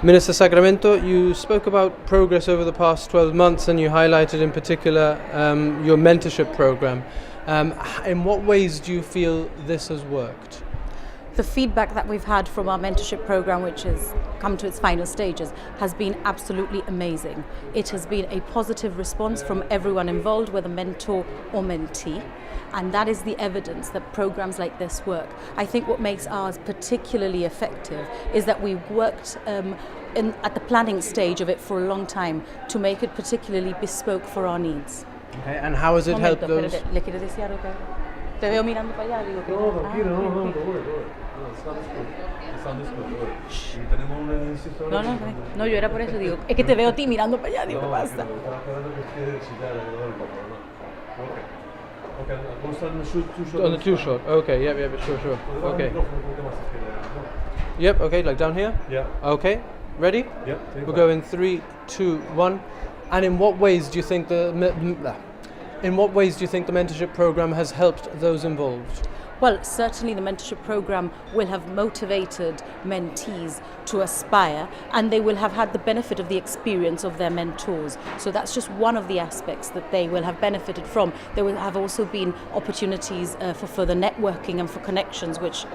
Minister Sacramento, you spoke about progress over the past 12 months and you highlighted in particular your mentorship program. In what ways do you feel this has worked? The feedback that we've had from our mentorship program, which has come to its final stages, has been absolutely amazing. It has been a positive response from everyone involved, whether mentor or mentee. And that is the evidence that programs like this work. I think what makes ours particularly effective is that we worked at the planning stage of it for a long time to make it particularly bespoke for our needs. Okay, and how has it helped those? ¿Le quieres decir algo? Te veo mirando para allá, digo que No, tranquilo, no, tenemos una iniciativa. No, yo era por eso, digo, es que te veo a ti mirando para allá, digo, ¿qué pasa? Okay, we'll start on the too short. On the too short. Okay, yeah, sure. Okay. Yep. Okay, like down here. Yeah. Okay. Ready? Yeah. We'll go in 3, 2, 1. And in what ways do you think the mentorship program has helped those involved? Well, certainly the mentorship program will have motivated mentees to aspire, and they will have had the benefit of the experience of their mentors. So that's just one of the aspects that they will have benefited from. There will have also been opportunities for further networking and for connections, which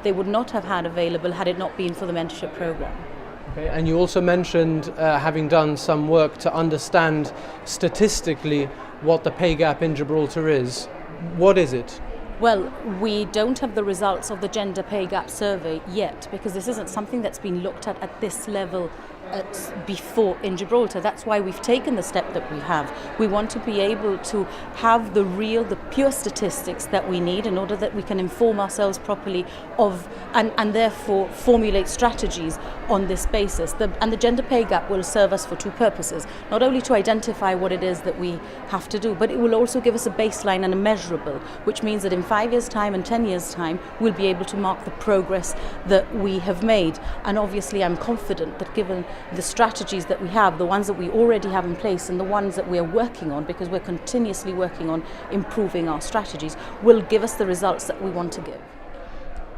they would not have had available had it not been for the mentorship program. Okay, and you also mentioned having done some work to understand statistically what the pay gap in Gibraltar is. What is it? Well, we don't have the results of the gender pay gap survey yet, because this isn't something that's been looked at this level before in Gibraltar. That's why we've taken the step that we have. We want to be able to have the pure statistics that we need in order that we can inform ourselves properly and therefore formulate strategies on this basis. And the gender pay gap will serve us for two purposes. Not only to identify what it is that we have to do, but it will also give us a baseline and a measurable, which means that in 5 years' time and 10 years' time, we'll be able to mark the progress that we have made. And obviously I'm confident that given the strategies that we have, the ones that we already have in place and the ones that we're working on, because we're continuously working on improving our strategies, will give us the results that we want to give.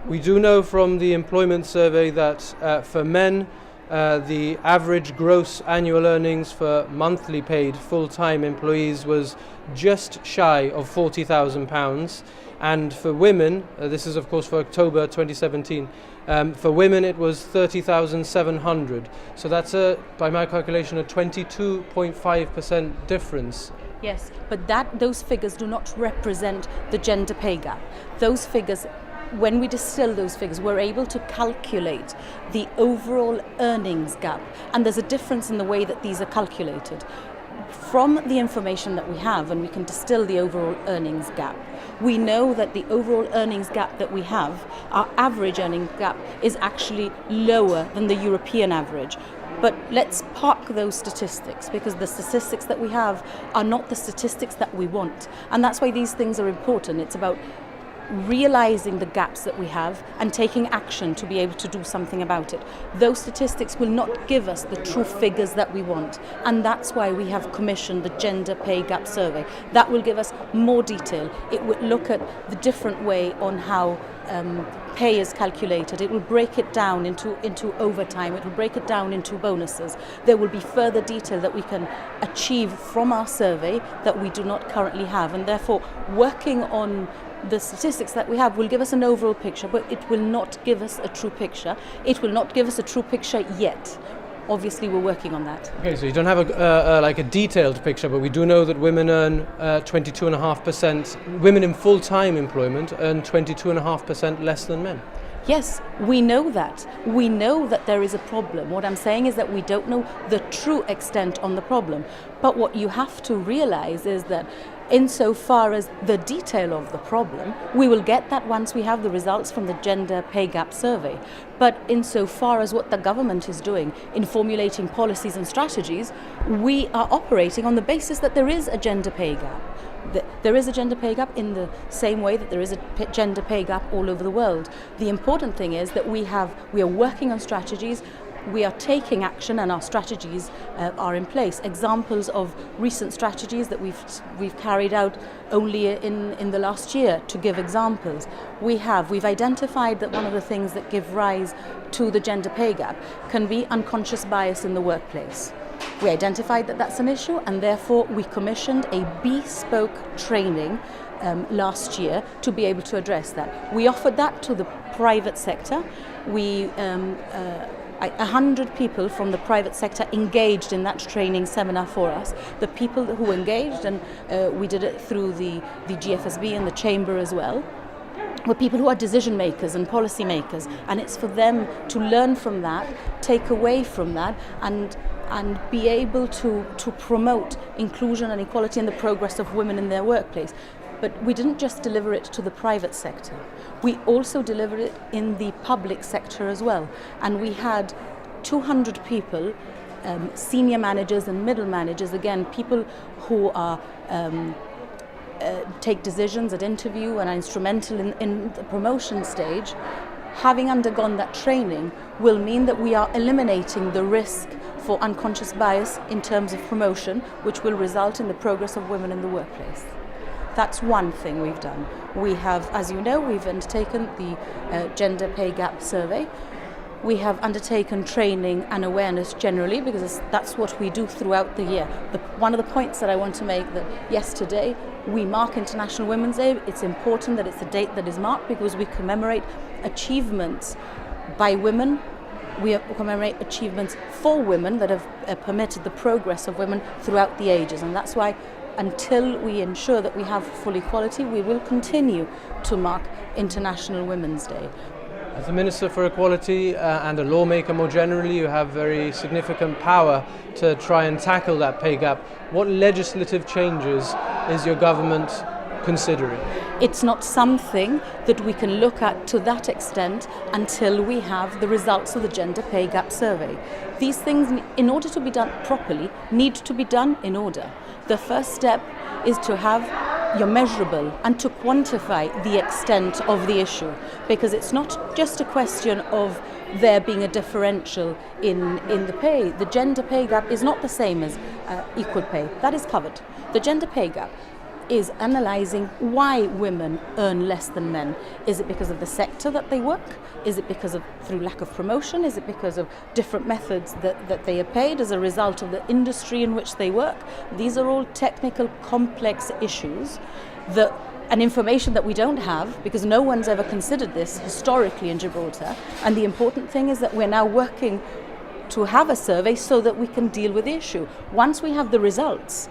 We do know from the employment survey that for men, the average gross annual earnings for monthly paid full-time employees was just shy of £40,000. And for women, this is of course for October 2017, for women it was 30,700. So that's, by my calculation, a 22.5% difference. Yes, but those figures do not represent the gender pay gap. Those figures, when we distill those figures, we're able to calculate the overall earnings gap. And there's a difference in the way that these are calculated. From the information that we have, and we can distill the overall earnings gap, we know that the overall earnings gap that we have, our average earnings gap, is actually lower than the European average. But let's park those statistics, because the statistics that we have are not the statistics that we want. And that's why these things are important. It's about realizing the gaps that we have and taking action to be able to do something about it. Those statistics will not give us the true figures that we want, and that's why we have commissioned the gender pay gap survey. That will give us more detail. It will look at the different way on how pay is calculated. It will break it down into overtime. It will break it down into bonuses. There will be further detail that we can achieve from our survey that we do not currently have, and therefore working on the statistics that we have will give us an overall picture, but it will not give us a true picture. It will not give us a true picture yet. Obviously, we're working on that. Okay, so you don't have a detailed picture, but we do know that women earn 22.5%. Women in full-time employment earn 22.5% less than men. Yes, we know that. We know that there is a problem. What I'm saying is that we don't know the true extent on the problem. But what you have to realize is that insofar as the detail of the problem, we will get that once we have the results from the gender pay gap survey. But insofar as what the government is doing in formulating policies and strategies, we are operating on the basis that there is a gender pay gap. There is a gender pay gap in the same way that there is a gender pay gap all over the world. The important thing is that we are working on strategies we are taking action and our strategies are in place. Examples of recent strategies that we've carried out only in the last year, to give examples. We've identified that one of the things that give rise to the gender pay gap can be unconscious bias in the workplace. We identified that that's an issue, and therefore we commissioned a bespoke training last year to be able to address that. We offered that to the private sector. 100 people from the private sector engaged in that training seminar for us. The people who engaged, and we did it through the GFSB and the Chamber as well, were people who are decision makers and policy makers, and it's for them to learn from that, take away from that, and be able to promote inclusion and equality and the progress of women in their workplace. But we didn't just deliver it to the private sector. We also delivered it in the public sector as well. And we had 200 people, senior managers and middle managers, again, people who are take decisions at interview and are instrumental in the promotion stage. Having undergone that training will mean that we are eliminating the risk for unconscious bias in terms of promotion, which will result in the progress of women in the workplace. That's one thing we've done. We have, as you know, we've undertaken the gender pay gap survey. We have undertaken training and awareness generally, because that's what we do throughout the year. One of the points that I want to make, that yes, today we mark International Women's Day. It's important that it's a date that is marked because we commemorate achievements by women. We commemorate achievements for women that have permitted the progress of women throughout the ages, and that's why until we ensure that we have full equality, we will continue to mark International Women's Day. As a Minister for Equality and a lawmaker more generally, you have very significant power to try and tackle that pay gap. What legislative changes is your government considering? It's not something that we can look at to that extent until we have the results of the gender pay gap survey. These things, in order to be done properly, need to be done in order. The first step is to have your measurable and to quantify the extent of the issue, because it's not just a question of there being a differential in the pay. The gender pay gap is not the same as equal pay. That is covered. The gender pay gap is analysing why women earn less than men. Is it because of the sector that they work? Is it because of through lack of promotion? Is it because of different methods that they are paid as a result of the industry in which they work? These are all technical, complex issues and information that we don't have, because no one's ever considered this historically in Gibraltar. And the important thing is that we're now working to have a survey so that we can deal with the issue. Once we have the results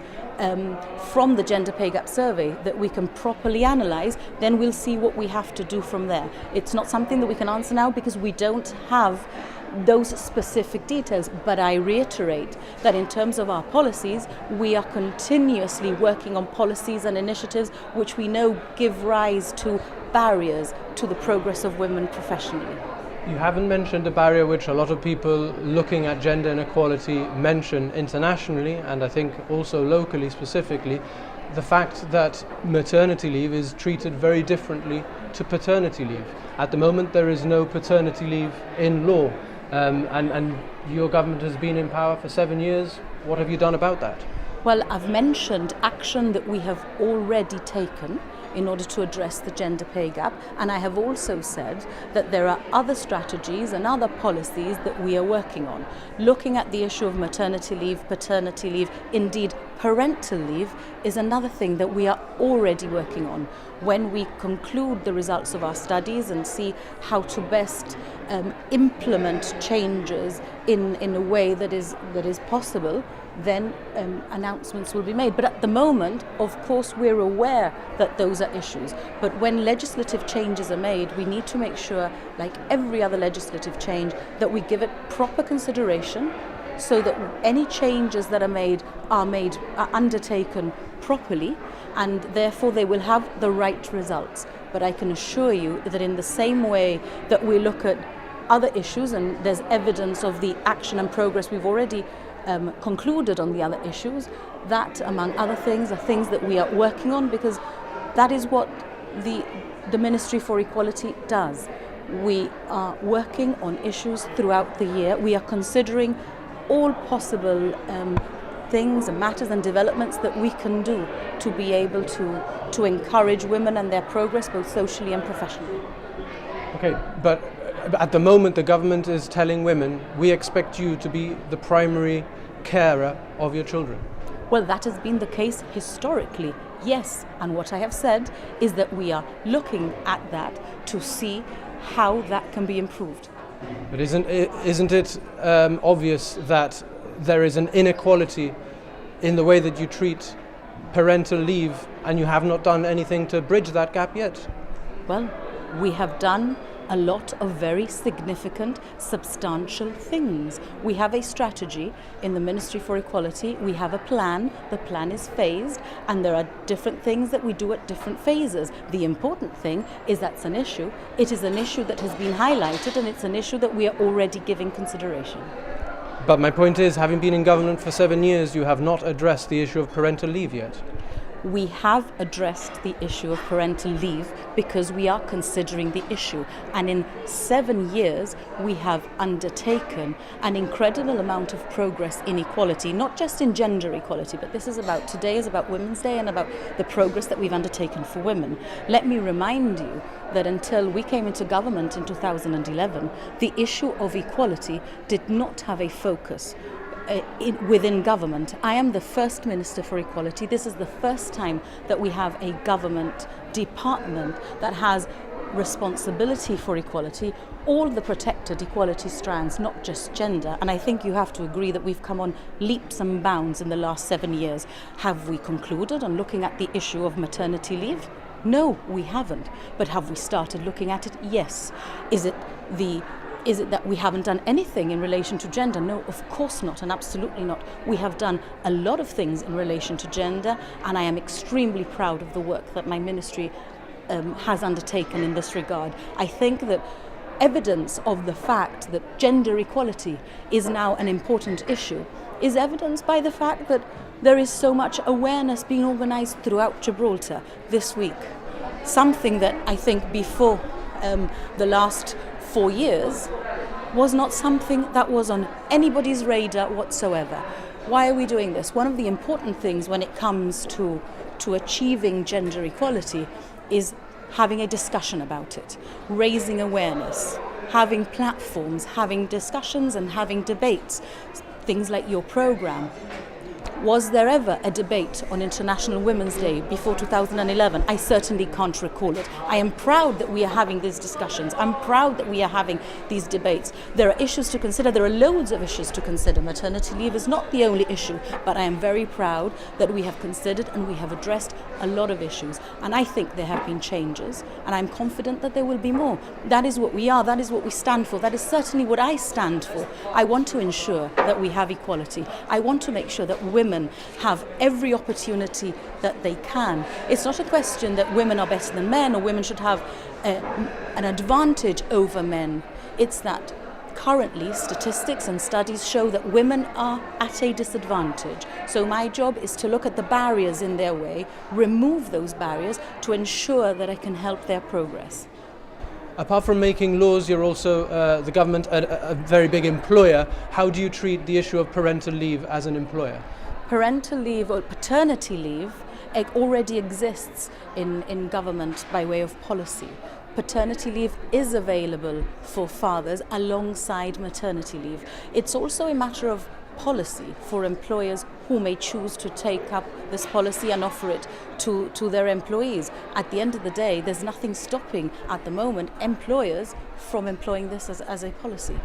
from the gender pay gap survey that we can properly analyse, then we'll see what we have to do from there. It's not something that we can answer now because we don't have those specific details, but I reiterate that in terms of our policies, we are continuously working on policies and initiatives which we know give rise to barriers to the progress of women professionally. You haven't mentioned a barrier which a lot of people looking at gender inequality mention internationally, and I think also locally specifically, the fact that maternity leave is treated very differently to paternity leave. At the moment there is no paternity leave in law, and your government has been in power for 7 years. What have you done about that? Well, I've mentioned action that we have already taken in order to address the gender pay gap, and I have also said that there are other strategies and other policies that we are working on. Looking at the issue of maternity leave, paternity leave, indeed parental leave is another thing that we are already working on. When we conclude the results of our studies and see how to best implement changes in a way that is possible, then announcements will be made. But at the moment, of course, we're aware that those are issues. But when legislative changes are made, we need to make sure, like every other legislative change, that we give it proper consideration so that any changes that are undertaken properly, and therefore they will have the right results. But I can assure you that in the same way that we look at other issues, and there's evidence of the action and progress we've already concluded on the other issues, that among other things are things that we are working on, because that is what the Ministry for Equality does. We are working on issues throughout the year. We are considering all possible things and matters and developments that we can do to be able to encourage women and their progress both socially and professionally. Okay, but at the moment the government is telling women, we expect you to be the primary carer of your children. Well, that has been the case historically, yes. And what I have said is that we are looking at that to see how that can be improved. But isn't it obvious that there is an inequality in the way that you treat parental leave, and you have not done anything to bridge that gap yet? Well, we have done a lot of very significant, substantial things. We have a strategy in the Ministry for Equality. We have a plan. The plan is phased, and there are different things that we do at different phases. The important thing is that's an issue. It is an issue that has been highlighted, and it's an issue that we are already giving consideration. But my point is, having been in government for 7 years, you have not addressed the issue of parental leave yet. We have addressed the issue of parental leave because we are considering the issue. And in 7 years, we have undertaken an incredible amount of progress in equality, not just in gender equality, but today is about Women's Day and about the progress that we've undertaken for women. Let me remind you that until we came into government in 2011, the issue of equality did not have a focus within government. I am the first Minister for Equality. This is the first time that we have a government department that has responsibility for equality, all the protected equality strands, not just gender. And I think you have to agree that we've come on leaps and bounds in the last 7 years. Have we concluded on looking at the issue of maternity leave? No, we haven't. But have we started looking at it? Yes. Is it that we haven't done anything in relation to gender? No, of course not, and absolutely not. We have done a lot of things in relation to gender, and I am extremely proud of the work that my ministry has undertaken in this regard. I think that evidence of the fact that gender equality is now an important issue is evidenced by the fact that there is so much awareness being organised throughout Gibraltar this week. Something that I think before the last 4 years was not something that was on anybody's radar whatsoever. Why are we doing this? One of the important things when it comes to achieving gender equality is having a discussion about it, raising awareness, having platforms, having discussions and having debates, things like your programme. Was there ever a debate on International Women's Day before 2011? I certainly can't recall it. I am proud that we are having these discussions. I'm proud that we are having these debates. There are issues to consider. There are loads of issues to consider. Maternity leave is not the only issue, but I am very proud that we have considered and we have addressed a lot of issues. And I think there have been changes, and I'm confident that there will be more. That is what we are. That is what we stand for. That is certainly what I stand for. I want to ensure that we have equality. I want to make sure that women have every opportunity that they can. It's not a question that women are better than men or women should have an advantage over men. It's that currently statistics and studies show that women are at a disadvantage. So my job is to look at the barriers in their way, remove those barriers to ensure that I can help their progress. Apart from making laws, you're also the government, a very big employer. How do you treat the issue of parental leave as an employer? Parental leave or paternity leave already exists in government by way of policy. Paternity leave is available for fathers alongside maternity leave. It's also a matter of policy for employers who may choose to take up this policy and offer it to their employees. At the end of the day, there's nothing stopping at the moment employers from employing this as a policy.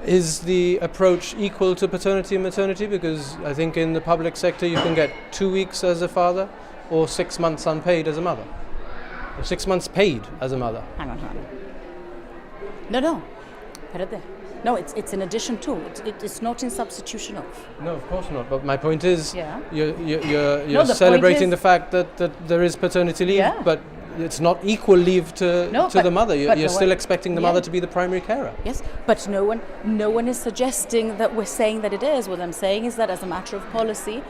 Is the approach equal to paternity and maternity? Because I think in the public sector you can get 2 weeks as a father or 6 months unpaid as a mother. Or 6 months paid as a mother. Hang on. No. Espérate. No, it's in addition to. It's not in substitution of. No, of course not. But my point is, Yeah. you're celebrating the fact that there is paternity leave, Yeah. but it's not equal leave to the mother. You're still expecting the mother to be the primary carer. Yes, but no one is suggesting that we're saying that it is. What I'm saying is that as a matter of policy,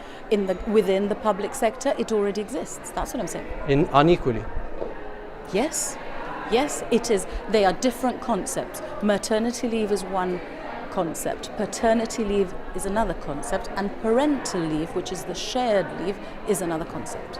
within the public sector, it already exists. That's what I'm saying. Unequally. Yes, Yes, it is. They are different concepts. Maternity leave is one concept, paternity leave is another concept, and parental leave, which is the shared leave, is another concept.